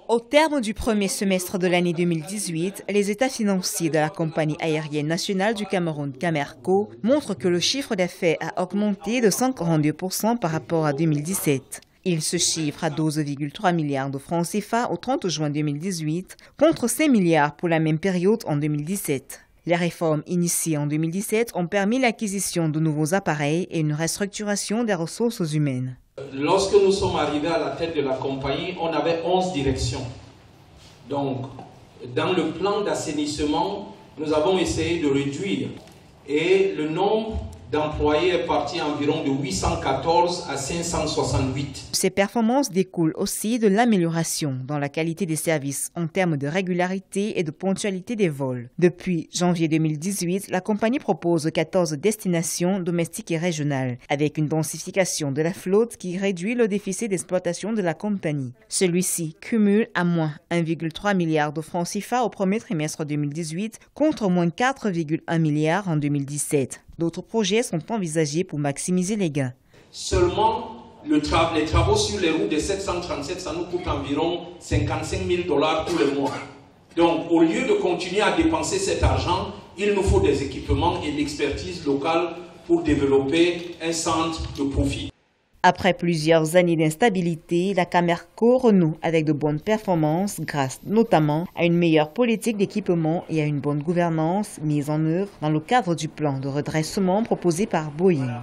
Au terme du premier semestre de l'année 2018, les états financiers de la compagnie aérienne nationale du Cameroun, Camerco, montrent que le chiffre d'affaires a augmenté de 142% par rapport à 2017. Il se chiffre à 12,3 milliards de francs CFA au 30 juin 2018, contre 5 milliards pour la même période en 2017. Les réformes initiées en 2017 ont permis l'acquisition de nouveaux appareils et une restructuration des ressources humaines. Lorsque nous sommes arrivés à la tête de la compagnie, on avait 11 directions. Donc, dans le plan d'assainissement, nous avons essayé de réduire. Et le nombre d'employés est parti environ de 814 à 568. Ces performances découlent aussi de l'amélioration dans la qualité des services en termes de régularité et de ponctualité des vols. Depuis janvier 2018, la compagnie propose 14 destinations domestiques et régionales, avec une densification de la flotte qui réduit le déficit d'exploitation de la compagnie. Celui-ci cumule à moins 1,3 milliard de francs CFA au premier trimestre 2018 contre moins 4,1 milliards en 2017. D'autres projets sont envisagés pour maximiser les gains. Seulement, les travaux sur les routes de 737, ça nous coûte environ 55 000 $ tous les mois. Donc, au lieu de continuer à dépenser cet argent, il nous faut des équipements et l'expertise locale pour développer un centre de profit. Après plusieurs années d'instabilité, la Camerco renoue avec de bonnes performances grâce notamment à une meilleure politique d'équipement et à une bonne gouvernance mise en œuvre dans le cadre du plan de redressement proposé par Boeing.